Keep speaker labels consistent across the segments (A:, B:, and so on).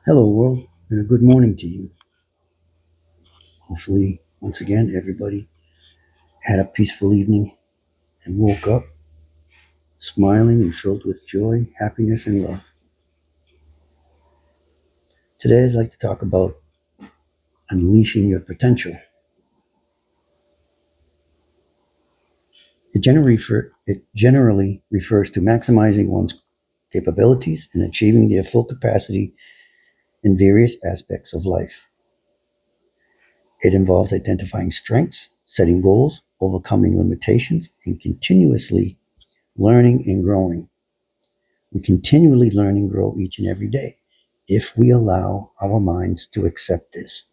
A: Hello, world, and a good morning to you. Hopefully, once again, everybody had a peaceful evening and woke up smiling and filled with joy, happiness, and love. Today, I'd like to talk about unleashing your potential. It generally refers to maximizing one's capabilities and achieving their full capacity in various aspects of life. It involves identifying strengths, setting goals, overcoming limitations, and continuously learning and growing. We continually learn and grow each and every day if we allow our minds to accept this.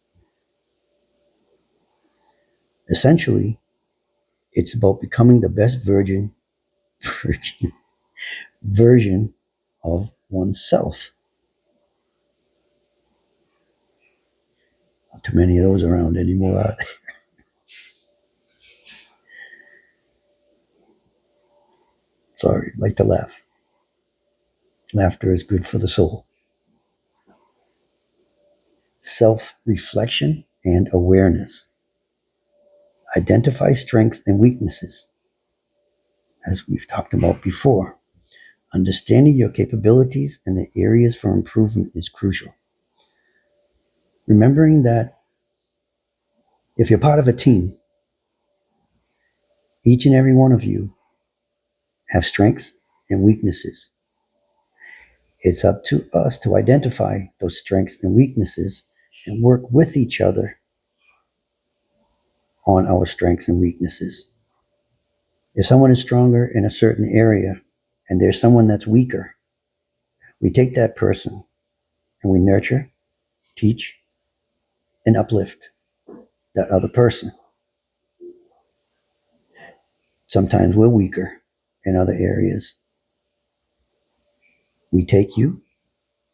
A: Essentially, it's about becoming the best virgin version of oneself. Not too many of those around anymore, are there? Sorry, I like to laugh. Laughter is good for the soul. Self reflection and awareness. Identify strengths and weaknesses, as we've talked about before. Understanding your capabilities and the areas for improvement is crucial. Remembering that if you're part of a team, each and every one of you have strengths and weaknesses. It's up to us to identify those strengths and weaknesses and work with each other on our strengths and weaknesses. If someone is stronger in a certain area and there's someone that's weaker, we take that person and we nurture, teach, and uplift that other person. Sometimes we're weaker in other areas. We take you,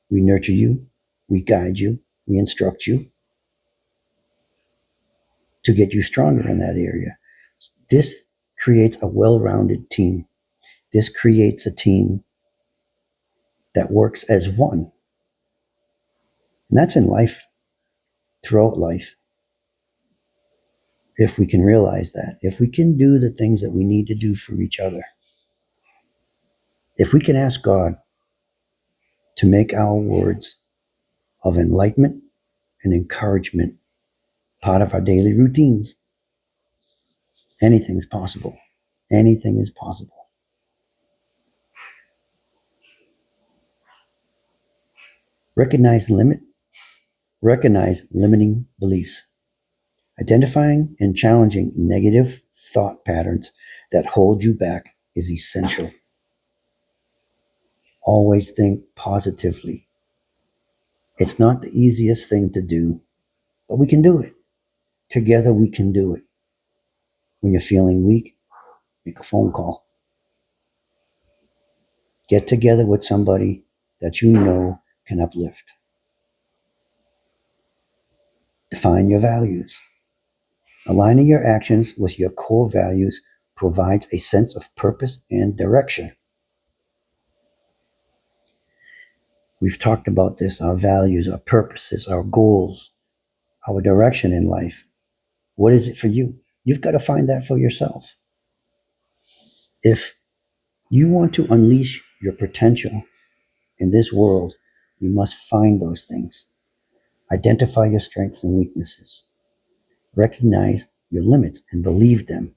A: we nurture you, we guide you, we instruct you to get you stronger in that area. This creates a well rounded team. This creates a team that works as one. And that's in life, throughout life. If we can realize that, if we can do the things that we need to do for each other, if we can ask God to make our words of enlightenment and encouragement part of our daily routines, anything's possible. Anything is possible. Recognize limiting beliefs. Identifying and challenging negative thought patterns that hold you back is essential. Always think positively. It's not the easiest thing to do, but we can do it. Together we can do it. When you're feeling weak, make a phone call. Get together with somebody that you know can uplift. Define your values. Aligning your actions with your core values provides a sense of purpose and direction. We've talked about this, our values, our purposes, our goals, our direction in life. What is it for you? You've got to find that for yourself. If you want to unleash your potential in this world, you must find those things. Identify your strengths and weaknesses. Recognize your limits and believe them.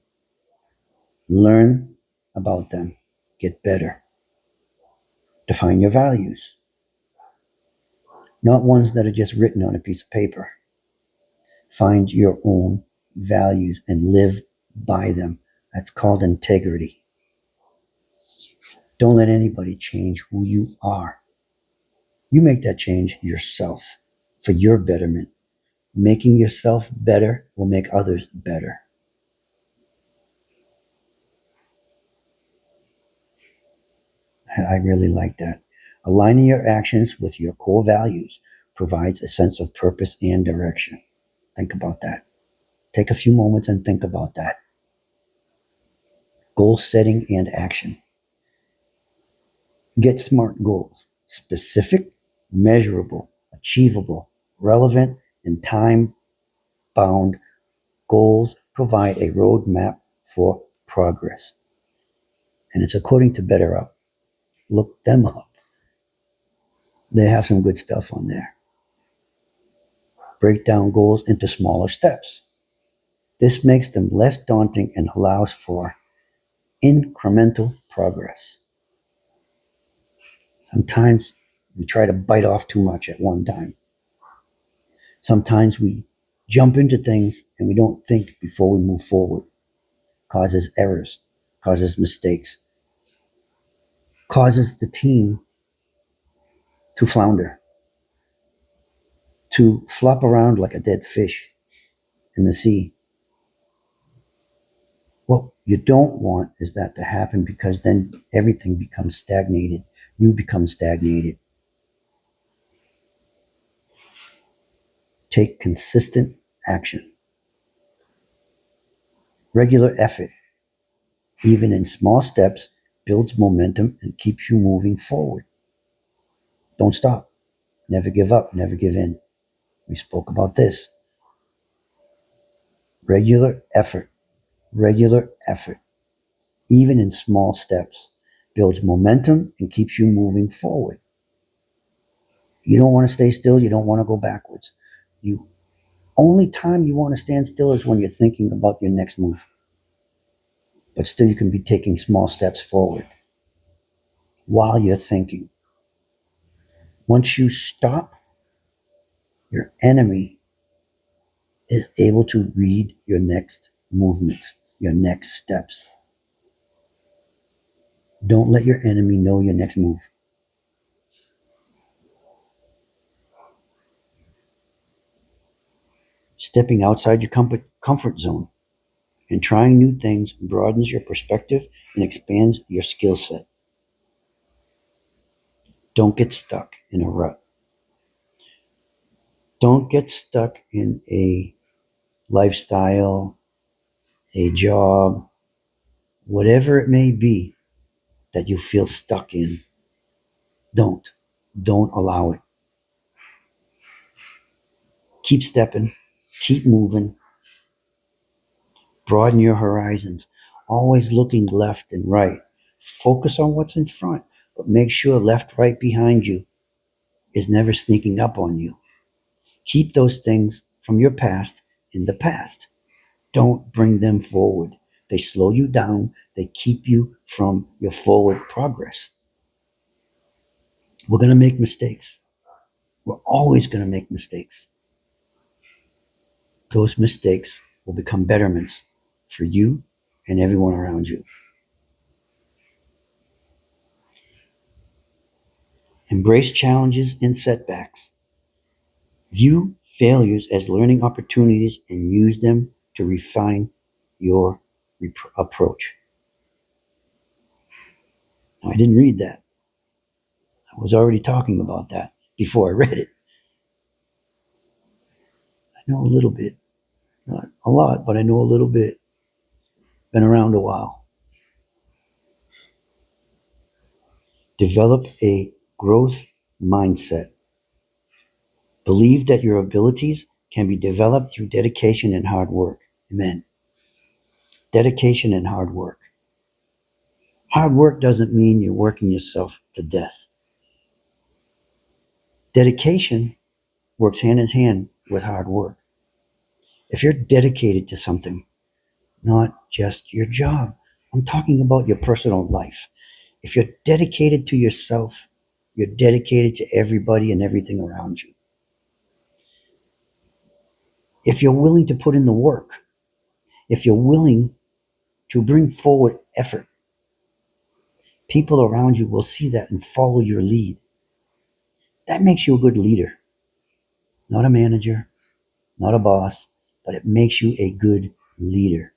A: Learn about them. Get better. Define your values, not ones that are just written on a piece of paper. Find your own values and live by them. That's called integrity. Don't let anybody change who you are. You make that change yourself for your betterment. Making yourself better will make others better. I really like that. Aligning your actions with your core values provides a sense of purpose and direction. Think about that. Take a few moments and think about that. Goal setting and action. Get SMART goals: specific, measurable, achievable, relevant, and time-bound goals provide a roadmap for progress. And it's according to BetterUp. Look them up. They have some good stuff on there. Break down goals into smaller steps. This makes them less daunting and allows for incremental progress. Sometimes we try to bite off too much at one time. Sometimes we jump into things and we don't think before we move forward. Causes errors, causes mistakes, causes the team to flounder, to flop around like a dead fish in the sea. What you don't want is that to happen, because then everything becomes stagnated. You become stagnated. Take consistent action. Regular effort, even in small steps, builds momentum and keeps you moving forward. Don't stop. Never give up. Never give in. We spoke about this. Regular effort, even in small steps, builds momentum and keeps you moving forward. You don't want to stay still. You don't want to go backwards. You only time you want to stand still is when you're thinking about your next move. But still, you can be taking small steps forward while you're thinking. Once you stop, your enemy is able to read your next movements, your next steps. Don't let your enemy know your next move. Stepping outside your comfort zone and trying new things broadens your perspective and expands your skill set. Don't get stuck in a rut. Don't get stuck in a lifestyle, a job, whatever it may be that you feel stuck in. Don't allow it. Keep stepping, keep moving, broaden your horizons, always looking left and right. Focus on what's in front, but make sure left, right behind you is never sneaking up on you. Keep those things from your past in the past. Don't bring them forward. They slow you down. They keep you from your forward progress. We're going to make mistakes. We're always going to make mistakes. Those mistakes will become betterments for you and everyone around you. Embrace challenges and setbacks. View failures as learning opportunities and use them to refine your approach. Now, I didn't read that. I was already talking about that before I read it. I know a little bit. Not a lot, but I know a little bit. Been around a while. Develop a growth mindset. Believe that your abilities can be developed through dedication and hard work. Amen. Dedication and hard work. Hard work doesn't mean you're working yourself to death. Dedication works hand in hand with hard work. If you're dedicated to something, not just your job, I'm talking about your personal life. If you're dedicated to yourself, you're dedicated to everybody and everything around you. If you're willing to put in the work, if you're willing to bring forward effort, people around you will see that and follow your lead. That makes you a good leader, not a manager, not a boss, but it makes you a good leader.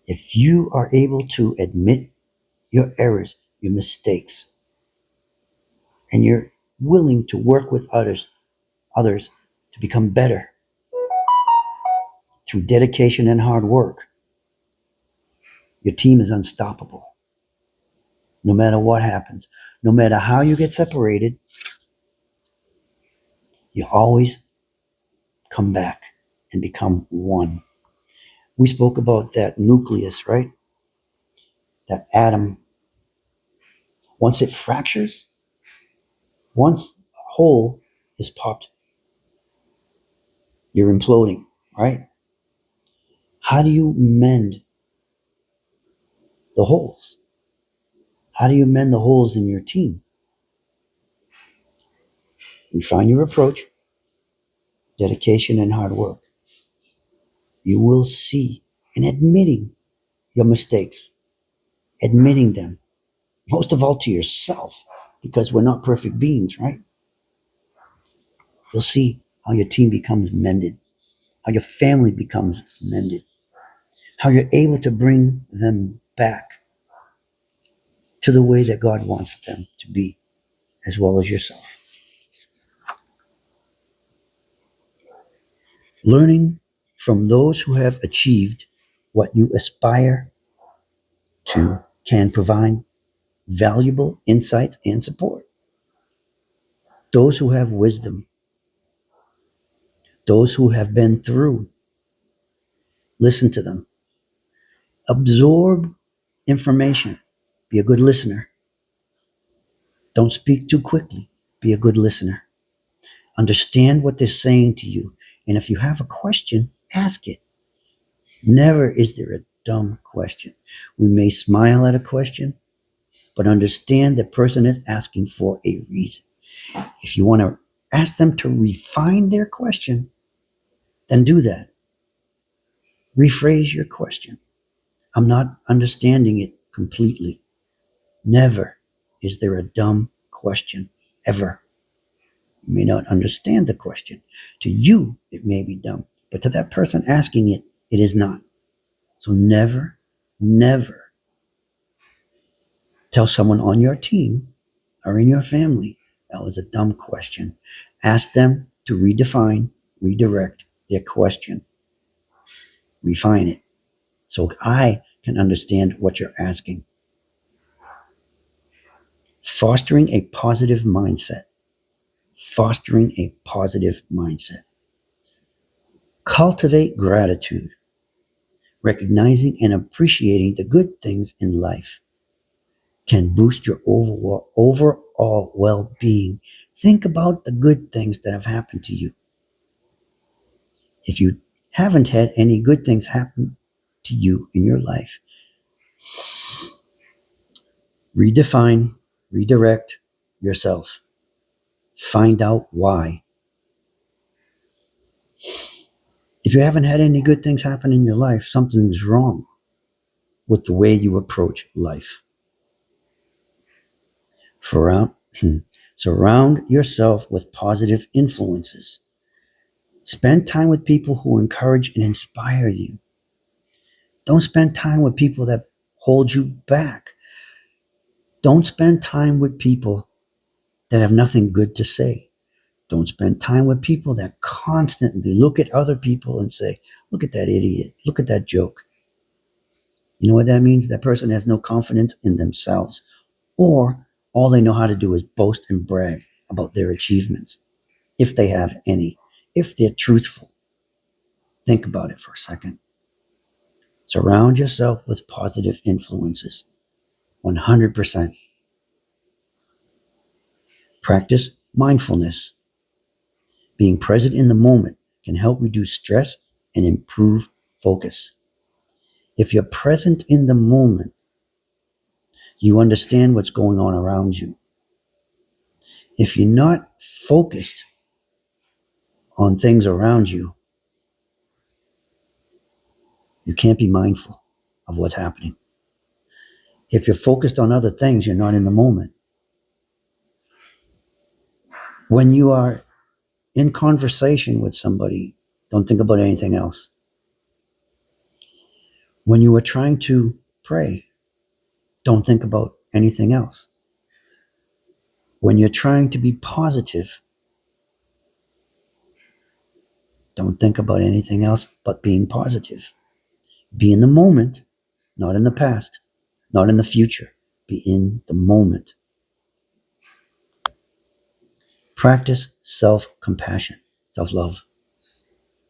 A: If you are able to admit your errors, your mistakes, and you're willing to work with others to become better through dedication and hard work, your team is unstoppable. No matter what happens, no matter how you get separated, You always come back and become one. We spoke about that nucleus, right? That atom. Once it fractures, once a hole is popped, you're imploding, right? How do you mend the holes? How do you mend the holes in your team? Refine your approach, dedication, and hard work. You will see, and admitting your mistakes, admitting them, most of all to yourself, because we're not perfect beings, right? You'll see how your team becomes mended, how your family becomes mended, how you're able to bring them back to the way that God wants them to be, as well as yourself. Learning from those who have achieved what you aspire to can provide valuable insights and support. Those who have wisdom, those who have been through, listen to them. Absorb information. Be a good listener. Don't speak too quickly. Be a good listener. Understand what they're saying to you. And if you have a question, ask it. Never is there a dumb question. We may smile at a question, but understand the person is asking for a reason. If you want to ask them to refine their question, then do that. Rephrase your question. I'm not understanding it completely. Never is there a dumb question, ever. You may not understand the question. To you, it may be dumb, but to that person asking it, it is not. So never, never tell someone on your team or in your family that was a dumb question. Ask them to redefine, redirect their question, refine it so I can understand what you're asking. Fostering a positive mindset. Fostering a positive mindset. Cultivate gratitude, recognizing and appreciating the good things in life can boost your overall well-being. Think about the good things that have happened to you. If you haven't had any good things happen to you in your life, redefine, redirect yourself. Find out why. If you haven't had any good things happen in your life, something's wrong with the way you approach life. Surround yourself with positive influences. Spend time with people who encourage and inspire you. Don't spend time with people that hold you back. Don't spend time with people that have nothing good to say. Don't spend time with people that constantly look at other people and say, look at that idiot, look at that joke. You know what that means? That person has no confidence in themselves, or all they know how to do is boast and brag about their achievements, if they have any, if they're truthful. Think about it for a second. Surround yourself with positive influences. 100%. Practice mindfulness. Being present in the moment can help reduce stress and improve focus. If you're present in the moment, you understand what's going on around you. If you're not focused on things around you, you can't be mindful of what's happening. If you're focused on other things, you're not in the moment. When you are in conversation with somebody, don't think about anything else. When you are trying to pray, don't think about anything else. When you're trying to be positive, don't think about anything else but being positive. Be in the moment, not in the past, not in the future. Be in the moment. Practice self-compassion, self-love.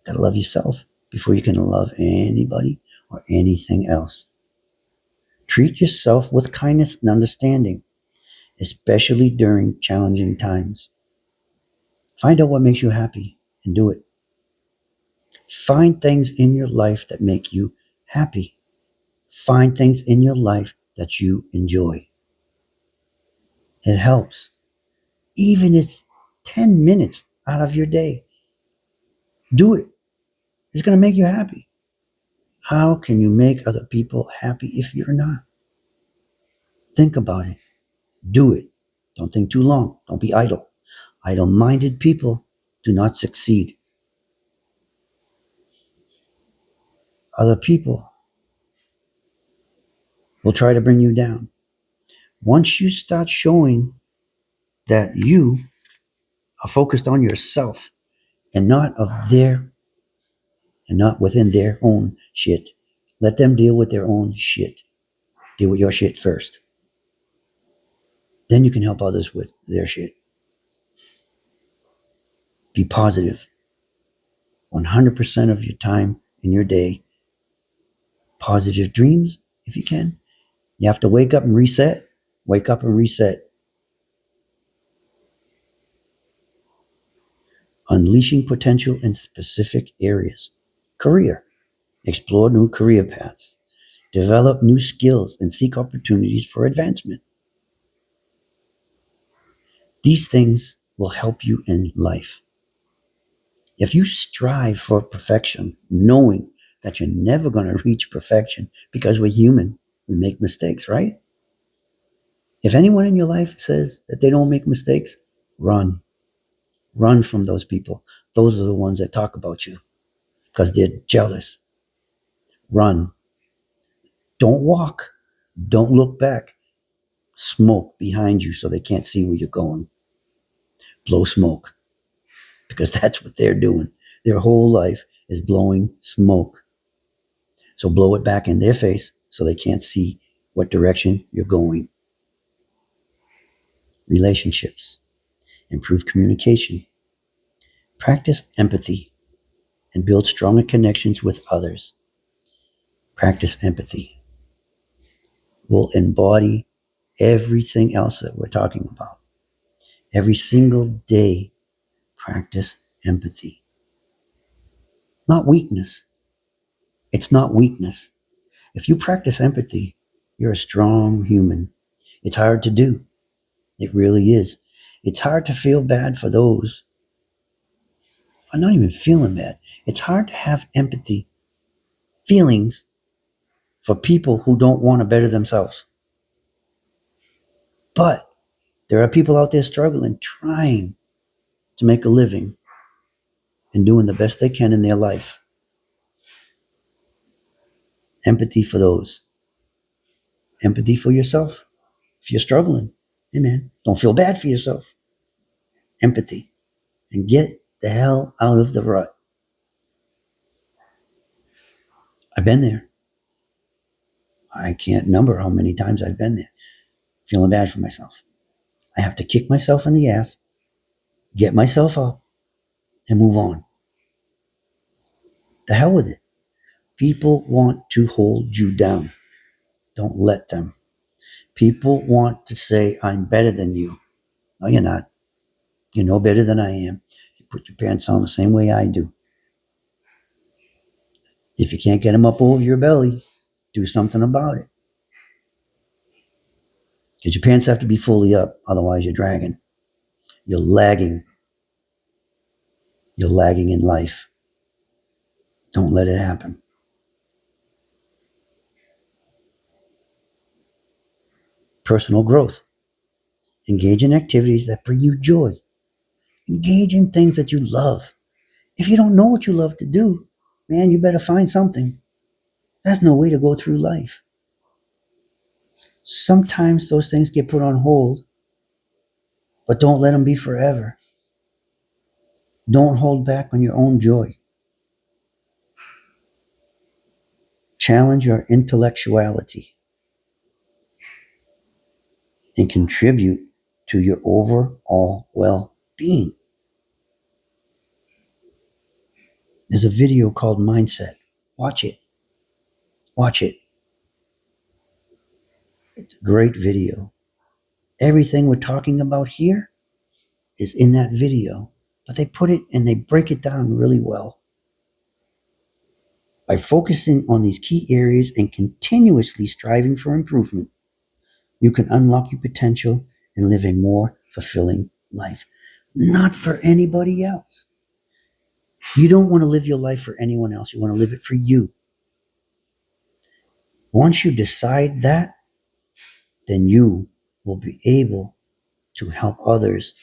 A: Gotta love yourself before you can love anybody or anything else. Treat yourself with kindness and understanding, especially during challenging times. Find out what makes you happy and do it. Find things in your life that make you happy. Find things in your life that you enjoy. It helps. Even if it's 10 minutes out of your day. Do it. It's going to make you happy. How can you make other people happy if you're not? Think about it. Do it. Don't think too long. Don't be idle. Idle-minded people do not succeed. Other people will try to bring you down. Once you start showing that you are focused on yourself and not within their own shit, let them deal with their own shit. Deal with your shit first. Then you can help others with their shit. Be positive. 100% of your time in your day. Positive dreams, if you can. You have to wake up and reset. Wake up and reset. Unleashing potential in specific areas. Career. Explore new career paths. Develop new skills and seek opportunities for advancement. These things will help you in life. If you strive for perfection, knowing that you're never going to reach perfection because we're human, we make mistakes, right? If anyone in your life says that they don't make mistakes, run. Run from those people. Those are the ones that talk about you because they're jealous. Run. Don't walk. Don't look back. Smoke behind you so they can't see where you're going. Blow smoke because that's what they're doing. Their whole life is blowing smoke. So blow it back in their face so they can't see what direction you're going. Relationships. Improve communication. Practice empathy and build stronger connections with others. Practice empathy. We'll embody everything else that we're talking about. Every single day, practice empathy. Not weakness. It's not weakness. If you practice empathy, you're a strong human. It's hard to do. It really is. It's hard to feel bad for those. I'm not even feeling bad. It's hard to have empathy, feelings for people who don't want to better themselves. But there are people out there struggling, trying to make a living and doing the best they can in their life. Empathy for those. Empathy for yourself. If you're struggling, hey man, don't feel bad for yourself. Empathy. And get the hell out of the rut. I've been there. I can't number how many times I've been there, feeling bad for myself. I have to kick myself in the ass, get myself up, and move on. The hell with it. People want to hold you down. Don't let them. People want to say, I'm better than you. No, you're not. You're no better than I am. You put your pants on the same way I do. If you can't get them up over your belly, do something about it. Because your pants have to be fully up. Otherwise, you're dragging. You're lagging. You're lagging in life. Don't let it happen. Personal growth. Engage in activities that bring you joy. Engage in things that you love. If you don't know what you love to do, man, you better find something. That's no way to go through life. Sometimes those things get put on hold, but don't let them be forever. Don't hold back on your own joy. Challenge your intellectuality and contribute to your overall well being. There's a video called Mindset. Watch it. Watch it. It's a great video. Everything we're talking about here is in that video, but they put it and they break it down really well. By focusing on these key areas and continuously striving for improvement, you can unlock your potential and live a more fulfilling life. Not for anybody else. You don't want to live your life for anyone else. You want to live it for you. Once you decide that, then you will be able to help others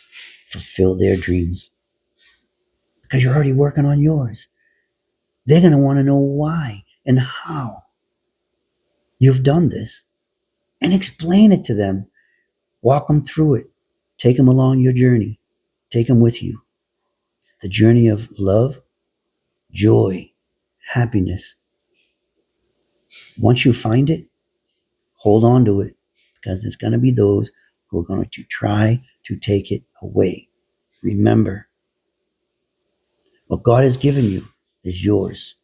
A: fulfill their dreams. Because you're already working on yours. They're going to want to know why and how you've done this. And explain it to them. Walk them through it. Take them along your journey. Take them with you. The journey of love, joy, happiness. Once you find it, hold on to it, because there's going to be those who are going to try to take it away. Remember, what God has given you is yours.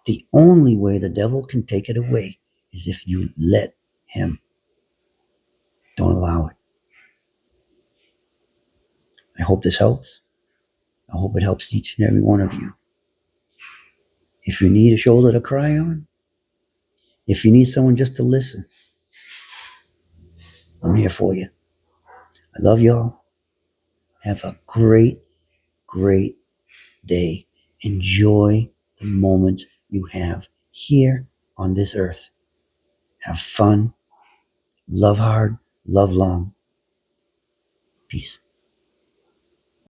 A: The only way the devil can take it away is if you let him. Don't allow it. I hope this helps. I hope it helps each and every one of you. If you need a shoulder to cry on, if you need someone just to listen, I'm here for you. I love y'all. Have a great, great day. Enjoy the moments you have here on this earth. Have fun. Love hard. Love long. Peace.